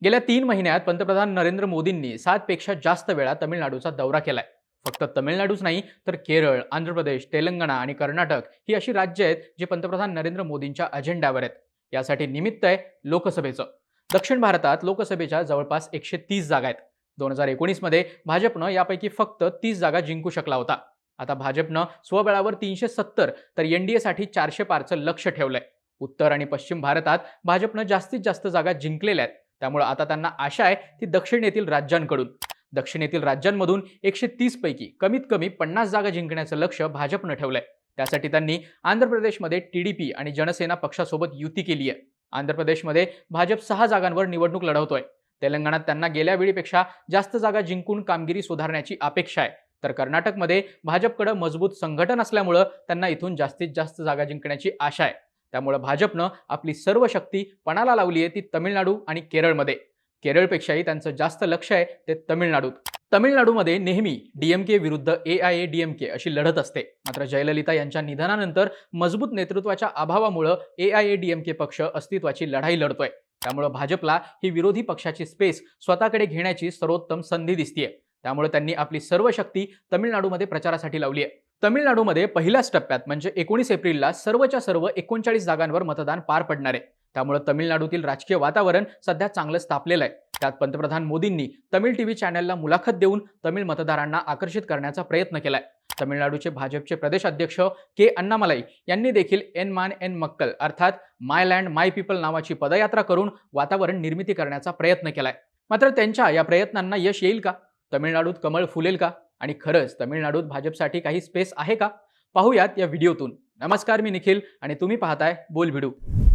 गेल्या 3 महिन्यात पंतप्रधान नरेंद्र मोदींनी 7 पेक्षा जास्त वेळा तमिळनाडूचा दौरा केलाय. फक्त तमिळनाडूच नाही तर केरळ, आंध्र प्रदेश, तेलंगणा आणि कर्नाटक ही अशी राज्य आहेत जे पंतप्रधान नरेंद्र मोदींच्या अजेंड्यावर आहेत. यासाठी निमित्त आहे लोकसभेचं. दक्षिण भारतात लोकसभेच्या जवळपास 130 जागा आहेत. 2019 मध्ये भाजपनं यापैकी फक्त 30 जागा जिंकू शकला होता. आता भाजपनं स्वबळावर 370 तर एनडीएसाठी 400 पारचं लक्ष ठेवलंय. उत्तर आणि पश्चिम भारतात भाजपनं जास्तीत जास्त जागा जिंकलेल्या आहेत. त्यामुळे आता त्यांना आशा आहे ती दक्षिणेतील राज्यांकडून. दक्षिणेतील राज्यांमधून 130 पैकी कमीत कमी 50 जागा जिंकण्याचं लक्ष भाजपनं ठेवलंय. त्यासाठी त्यांनी आंध्र प्रदेशमध्ये टीडीपी आणि जनसेना पक्षासोबत युती केली आहे. आंध्र प्रदेशमध्ये भाजप 6 जागांवर निवडणूक लढवतोय. तेलंगणात त्यांना गेल्या वेळीपेक्षा जास्त जागा जिंकून कामगिरी सुधारण्याची अपेक्षा आहे. तर कर्नाटकमध्ये भाजपकडे मजबूत संघटन असल्यामुळे त्यांना इथून जास्तीत जास्त जागा जिंकण्याची आशा आहे. त्यामुळे भाजपनं आपली सर्व शक्ती पणाला लावली आहे ती तमिळनाडू आणि केरळमध्ये. केरळपेक्षाही त्यांचं जास्त लक्ष आहे ते तमिळनाडूत. तमिळनाडूमध्ये नेहमी डीएमके विरुद्ध एआयएडीएमके अशी लढत असते. मात्र जयललिता यांच्या निधनानंतर मजबूत नेतृत्वाच्या अभावामुळे एआयएडीएमके पक्ष अस्तित्वाची लढाई लढतोय. त्यामुळे भाजपला ही विरोधी पक्षाची स्पेस स्वतःकडे घेण्याची सर्वोत्तम संधी दिसतीये. त्यामुळे त्यांनी आपली सर्व शक्ती तमिळनाडूमध्ये प्रचारासाठी लावली आहे. तमिळनाडूमध्ये पहिल्याच टप्प्यात म्हणजे 19 एप्रिलला सर्वच्या सर्व 39 जागांवर मतदान पार पडणार आहे. त्यामुळे तमिळनाडूतील राजकीय वातावरण सध्या चांगलंच तापलेलं आहे. त्यात पंतप्रधान मोदींनी तमिळ टीव्ही चॅनलला मुलाखत देऊन तमिळ मतदारांना आकर्षित करण्याचा प्रयत्न केलाय. तमिळनाडूचे भाजपचे प्रदेश अध्यक्ष के अन्नामलाई यांनी देखील एन मान एन मक्कल अर्थात माय लँड माय पीपल नावाची पदयात्रा करून वातावरण निर्मिती करण्याचा प्रयत्न केलाय. मात्र त्यांच्या या प्रयत्नांना यश येईल का? तमिळनाडूत कमळ फुलेल का? आणि खरंच तमिळनाडूत भाजपसाठी काही स्पेस आहे का? पाहूयात या व्हिडिओतून. नमस्कार, मी निखिल आणि तुम्ही पाहताय बोल भिडू.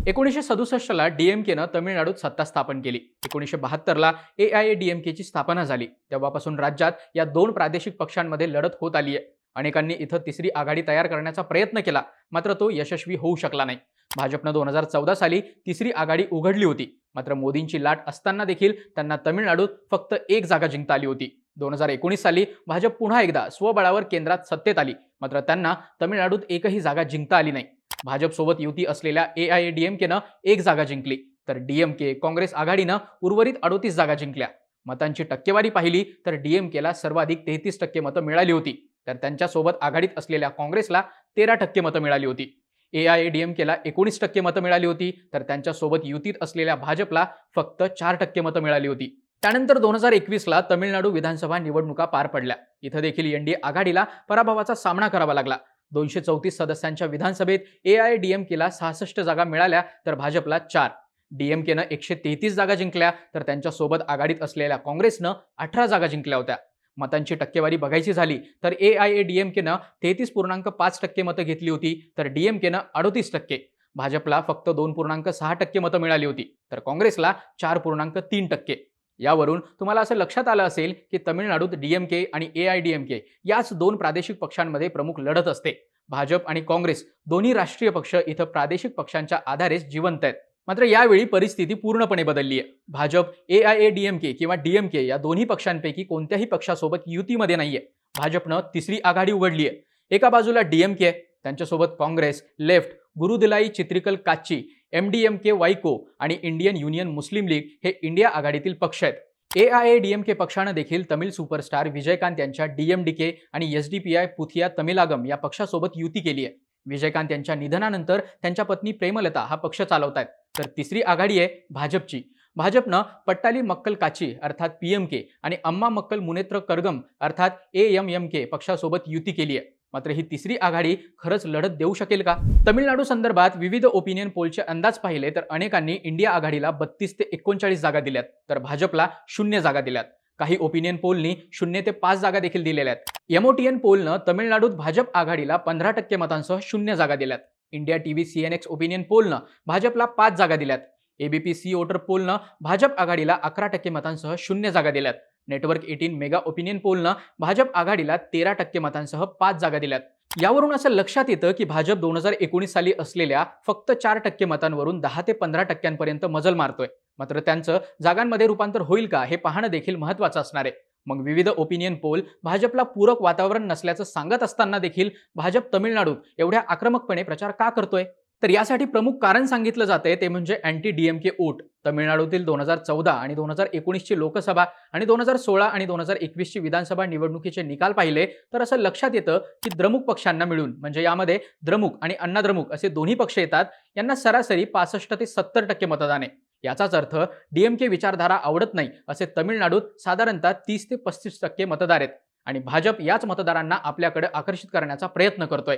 1967ला डीएमकेनं तमिळनाडूत सत्ता स्थापन केली. 1972ला एआयएडीएमकेची स्थापना झाली. तेव्हापासून राज्यात या 2 प्रादेशिक पक्षांमध्ये लढत होत आली आहे. अनेकांनी इथं तिसरी आघाडी तयार करण्याचा प्रयत्न केला, मात्र तो यशस्वी होऊ शकला नाही. भाजपनं 2014 साली तिसरी आघाडी उघडली होती. मात्र मोदींची लाट असताना देखील त्यांना तमिळनाडूत फक्त 1 जागा जिंकता आली होती. 2019 साली भाजप पुन्हा एकदा स्वबळावर केंद्रात सत्तेत आली. मात्र त्यांना तमिळनाडूत एकही जागा जिंकता आली नाही. भाजपसोबत युती असलेल्या एआयएडीएमकेनं 1 जागा जिंकली, तर डीएमके काँग्रेस आघाडीनं उर्वरित 38 जागा जिंकल्या. मतांची टक्केवारी पाहिली तर डीएमकेला सर्वाधिक 33% मतं मिळाली होती, तर त्यांच्यासोबत आघाडीत असलेल्या काँग्रेसला 13% मतं मिळाली होती. एआयएडीएमकेला 19% मतं मिळाली होती, तर त्यांच्यासोबत युतीत असलेल्या भाजपला फक्त 4% मतं मिळाली होती. त्यानंतर 2021ला तमिळनाडू विधानसभा निवडणुका पार पडल्या. इथं देखील एनडीए आघाडीला पराभवाचा सामना करावा लागला. 234 सदस्यांच्या विधानसभेत एआयएडीएमकेला 66 जागा मिळाल्या, तर भाजपला 4. डीएमकेनं 133 जागा जिंकल्या, तर त्यांच्यासोबत आघाडीत असलेल्या काँग्रेसनं 18 जागा जिंकल्या होत्या. मतांची टक्केवारी बघायची झाली तर एआयएडीएमकेनं 33.5% मतं घेतली होती, तर डीएमकेनं 38%. भाजपला फक्त 2.6% मतं मिळाली होती, तर काँग्रेसला 4.3%. यावरून तुम्हाला असं लक्षात आलं असेल की तमिळनाडूत डीएमके आणि एआयडीएमके याच 2 प्रादेशिक पक्षांमध्ये प्रमुख लढत असते. भाजप आणि काँग्रेस दोन्ही राष्ट्रीय पक्ष इथं प्रादेशिक पक्षांच्या आधारेच जिवंत आहेत. मात्र यावेळी परिस्थिती पूर्णपणे बदलली आहे. भाजप एआयएडीएमके किंवा डीएमके या दोन्ही पक्षांपैकी कोणत्याही पक्षासोबत युतीमध्ये नाहीये. भाजपनं तिसरी आघाडी उघडली आहे. एका बाजूला डीएमके आहे, त्यांच्यासोबत काँग्रेस, लेफ्ट, गुरुदिलाई चित्रिकल काच्ची, एमडीएमके वाईको आणि इंडियन युनियन मुस्लिम लीग हे इंडिया आघाडीतील पक्ष आहेत. एआयएडीएमके पक्षानं देखील तमिळ सुपरस्टार विजयकांत यांच्या डीएमडीके आणि एसडीपीआय पुथिया तमिलागम या पक्षासोबत युती केली आहे. विजयकांत यांच्या निधनानंतर त्यांच्या पत्नी प्रेमलता हा पक्ष चालवतायत. तर तिसरी आघाडी आहे भाजपची. भाजपनं पट्टाली मक्कल काची अर्थात पीएमके आणि अम्मा मक्कल मुनेत्र करगम अर्थात एएमएमके पक्षासोबत युती केली आहे. मात्र ही तिसरी आघाडी खरंच लढत देऊ शकेल का? तमिळनाडू संदर्भात विविध ओपिनियन पोलचे अंदाज पाहिले तर अनेकांनी इंडिया आघाडीला 32 ते 39 जागा दिल्यात, तर भाजपला 0 जागा दिल्यात. काही ओपिनियन पोलनी 0 ते 5 जागा देखील दिलेल्या आहेत. एमओटीएन पोलनं तमिळनाडूत भाजप आघाडीला 15% मतांसह 0 जागा दिल्यात. इंडिया टीव्ही सीएनएक्स ओपिनियन पोलनं भाजपला 5 जागा दिल्यात. एबीपी सी वोटर पोलनं भाजप आघाडीला 11% मतांसह 0 जागा दिल्यात. नेटवर्क 18 मेगा ओपिनियन पोलनं भाजप आघाडीला 13% मतांसह 5 जागा दिल्यात. यावरून असं लक्षात येतं की भाजप 2019 साली असलेल्या फक्त 4% मतांवरून 10 ते 15% मजल मारतोय. मात्र त्यांचं जागांमध्ये रूपांतर होईल का हे पाहणं देखील महत्त्वाचं असणार आहे. मग विविध ओपिनियन पोल भाजपला पूरक वातावरण नसल्याचं सांगत असताना देखील भाजप तमिळनाडूत एवढ्या आक्रमकपणे प्रचार का करतोय? तर यासाठी प्रमुख कारण सांगितलं जाते ते म्हणजे अँटी डीएमके वोट. तमिळनाडूतील 2014 आणि 2019 ची लोकसभा आणि 2016 आणि 2021 ची विधानसभा निवडणुकीचे निकाल पाहिले तर असं लक्षात येतं की द्रमुक पक्षांना मिळून म्हणजे यामध्ये द्रमुक आणि अण्णा द्रमुक असे दोन्ही पक्ष येतात, यांना सरासरी 65 ते 70% मतदान आहे. याचाच अर्थ डीएमके विचारधारा आवडत नाही असे तमिळनाडूत साधारणतः 30 ते 35% मतदार आहेत आणि भाजप याच मतदारांना आपल्याकडे आकर्षित करण्याचा प्रयत्न करतोय.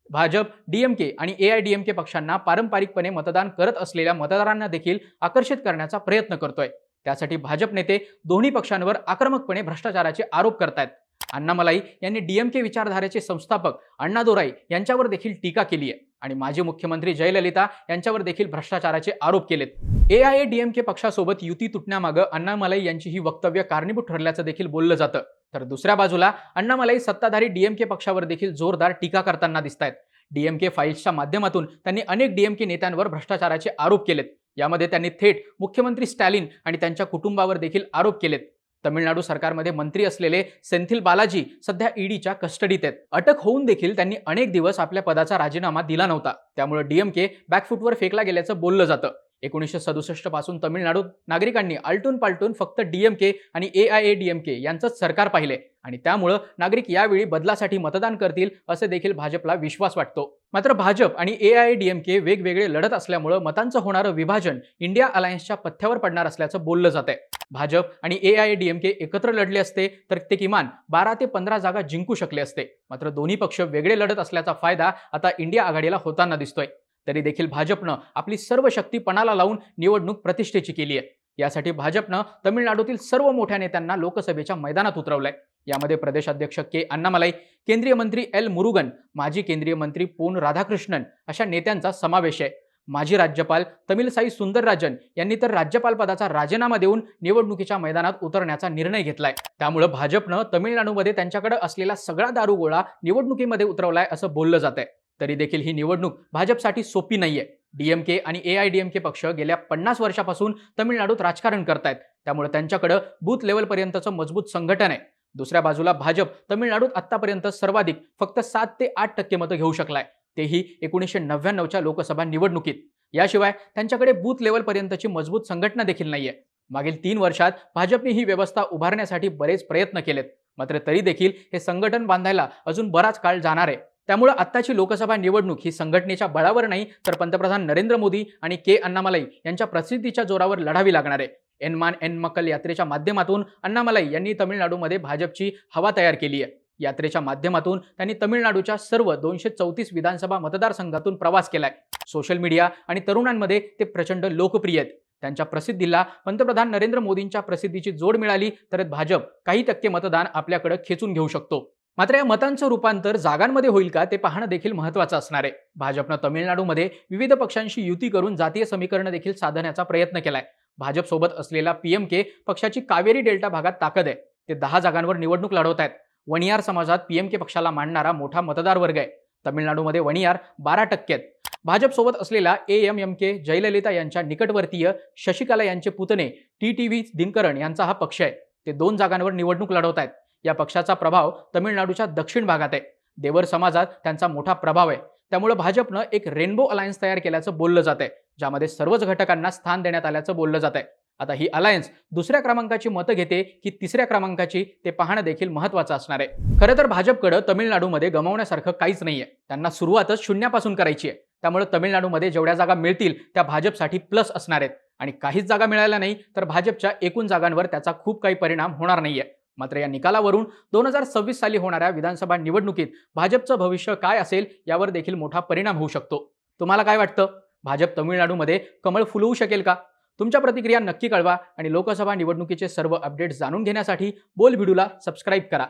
भाजप, डीएमके आणि एआयडीएमके पक्षांना पारंपरिकपणे मतदान करत असलेल्या मतदारांना देखील आकर्षित करण्याचा प्रयत्न करतोय. त्यासाठी भाजप नेते दोन्ही पक्षांवर आक्रमकपणे भ्रष्टाचाराचे आरोप करतायत. अण्णामलाई यांनी डीएमके विचारधारेचे संस्थापक अण्णादोराई यांच्यावर देखील टीका केली आहे आणि माजी मुख्यमंत्री जयललिता यांच्यावर देखील भ्रष्टाचाराचे आरोप केलेत. एआयएडीएमके पक्षासोबत युती तुटण्यामागे अण्णामलाई यांची ही वक्तव्य कारणीभूत ठरल्याचं देखील बोललं जातं. तर दुसऱ्या बाजूला अण्णामलाई सत्ताधारी डीएमके पक्षावर देखील जोरदार टीका करताना दिसतायत. डीएमके फाईल्सच्या माध्यमातून त्यांनी अनेक डीएमके नेत्यांवर भ्रष्टाचाराचे आरोप केलेत. यामध्ये त्यांनी थेट मुख्यमंत्री स्टॅलिन आणि त्यांच्या कुटुंबावर देखील आरोप केलेत. तमिळनाडू सरकारमध्ये मंत्री असलेले सेंथिल बालाजी सध्या ईडीच्या कस्टडीत आहेत. अटक होऊन देखील त्यांनी अनेक दिवस आपल्या पदाचा राजीनामा दिला नव्हता. त्यामुळे डीएमके बॅकफुटवर फेकला गेल्याचं बोललं जातं. 1967 पासून तमिळनाडूत नागरिकांनी आलटून पालटून फक्त डीएमके आणि एआयएडीएमके यांचंच सरकार पाहिले आणि त्यामुळे नागरिक यावेळी बदलासाठी मतदान करतील असे देखील भाजपला विश्वास वाटतो. मात्र भाजप आणि एआयएडीएमके वेगवेगळे लढत असल्यामुळे मतांचं होणारं विभाजन इंडिया अलायन्सच्या पथ्यावर पडणार असल्याचं बोललं जातंय. भाजप आणि एआयएडीएमके एकत्र लढले असते तर ते किमान 12 ते 15 जागा जिंकू शकले असते. मात्र दोन्ही पक्ष वेगळे लढत असल्याचा फायदा आता इंडिया आघाडीला होताना दिसतोय. तरी देखील भाजपनं आपली सर्व शक्ती पणाला लावून निवडणूक प्रतिष्ठेची केली आहे. यासाठी भाजपनं तमिळनाडूतील सर्व मोठ्या नेत्यांना लोकसभेच्या मैदानात उतरवलंय. यामध्ये प्रदेशाध्यक्ष के अण्णामलाई, केंद्रीय मंत्री एल मुरुगन, माजी केंद्रीय मंत्री पोन राधाकृष्णन अशा नेत्यांचा समावेश आहे. माजी राज्यपाल तमिलसाई सुंदरराजन यांनी तर राज्यपाल पदाचा राजीनामा देऊन निवडणुकीच्या मैदानात उतरण्याचा निर्णय घेतलाय. त्यामुळे भाजपनं तमिळनाडूमध्ये त्यांच्याकडे असलेला सगळा दारुगोळा निवडणुकीमध्ये उतरवलाय असं बोललं जातंय. तरी देखील ही निवडणूक भाजपसाठी सोपी नाहीये. डीएमके आणि एआयडीएमके पक्ष गेल्या 50 वर्षापासून तमिळनाडूत राजकारण करतायत. त्यामुळे त्यांच्याकडे बूथ लेवल पर्यंतचं मजबूत संघटन आहे. दुसऱ्या बाजूला भाजप तमिळनाडूत आतापर्यंत सर्वाधिक फक्त 7 ते 8% मतं घेऊ शकलाय, तेही 1999च्या लोकसभा निवडणुकीत. याशिवाय त्यांच्याकडे बूथ लेवल पर्यंतची मजबूत संघटना देखील नाहीये. मागील 3 वर्षात भाजपने ही व्यवस्था उभारण्यासाठी बरेच प्रयत्न केलेत. मात्र तरी देखील हे संघटन बांधायला अजून बराच काळ जाणार आहे. त्यामुळे आत्ताची लोकसभा निवडणूक ही संघटनेच्या बळावर नाही तर पंतप्रधान नरेंद्र मोदी आणि के अण्णामलाई यांच्या प्रसिद्धीच्या जोरावर लढावी लागणार आहे. एनमान एनमक्कल यात्रेच्या माध्यमातून अण्णामलाई यांनी तमिळनाडूमध्ये भाजपची हवा तयार केली आहे. यात्रेच्या माध्यमातून त्यांनी तमिळनाडूच्या सर्व 234 विधानसभा मतदारसंघातून प्रवास केलाय. सोशल मीडिया आणि तरुणांमध्ये ते प्रचंड लोकप्रिय आहेत. त्यांच्या प्रसिद्धीला पंतप्रधान नरेंद्र मोदींच्या प्रसिद्धीची जोड मिळाली तर भाजप काही टक्के मतदान आपल्याकडे खेचून घेऊ शकतो. मात्र या मतांचं रूपांतर जागांमध्ये होईल का ते पाहणं देखील महत्त्वाचं असणार आहे. भाजपनं तमिळनाडूमध्ये विविध पक्षांशी युती करून जातीय समीकरण देखील साधण्याचा प्रयत्न केलाय. भाजपसोबत असलेला पीएमके पक्षाची कावेरी डेल्टा भागात ताकद आहे. ते 10 जागांवर निवडणूक लढवत आहेत. वणियार समाजात पीएमके पक्षाला मानणारा मोठा मतदार वर्ग आहे. तमिळनाडूमध्ये वणियार 12% आहेत. भाजपसोबत असलेला एएमएमके जयललिता यांच्या निकटवर्तीय शशिकला यांचे पुतणे टीटीव्ही दिनकरन यांचा हा पक्ष आहे. ते 2 जागांवर निवडणूक लढवत आहेत. या पक्षाचा प्रभाव तमिळनाडूच्या दक्षिण भागात आहे. देवर समाजात त्यांचा मोठा प्रभाव आहे. त्यामुळे भाजपनं एक रेनबो अलायन्स तयार केल्याचं बोललं जात आहे, ज्यामध्ये सर्वच घटकांना स्थान देण्यात आल्याचं बोललं जात आहे. आता ही अलायन्स दुसऱ्या क्रमांकाची मतं घेते की तिसऱ्या क्रमांकाची ते पाहणं देखील महत्त्वाचं असणार आहे. खरं तर भाजपकडे तमिळनाडूमध्ये गमावण्यासारखं काहीच नाहीये. त्यांना सुरुवातच शून्यापासून करायची आहे. त्यामुळे तमिळनाडूमध्ये जेवढ्या जागा मिळतील त्या भाजपसाठी प्लस असणार आहेत आणि काहीच जागा मिळाल्या नाही तर भाजपच्या एकूण जागांवर त्याचा खूप काही परिणाम होणार नाहीये. मात्र या निकालावरून 2026 साली होणाऱ्या विधानसभा निवडणुकीत भाजपचं भविष्य काय असेल यावर देखील मोठा परिणाम होऊ शकतो. तुम्हाला काय वाटतं? भाजप तमिळनाडूमध्ये कमळ फुलवू शकेल का? तुमच्या प्रतिक्रिया नक्की कळवा आणि लोकसभा निवडणुकीचे सर्व अपडेट्स जाणून घेण्यासाठी बोल व्हिडिओला सबस्क्राईब करा.